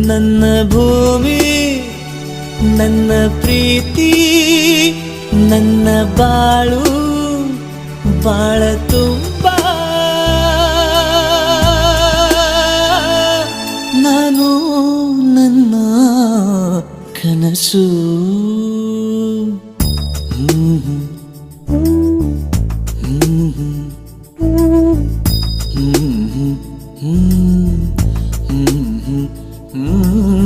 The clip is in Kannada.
ನನ್ನ ಭೂಮಿ ನನ್ನ ಪ್ರೀತಿ ನನ್ನ ಬಾಳು ಬಾಳ ತುಂಬ ನಾನು ನನ್ನ ಕನಸು Mm-hmm.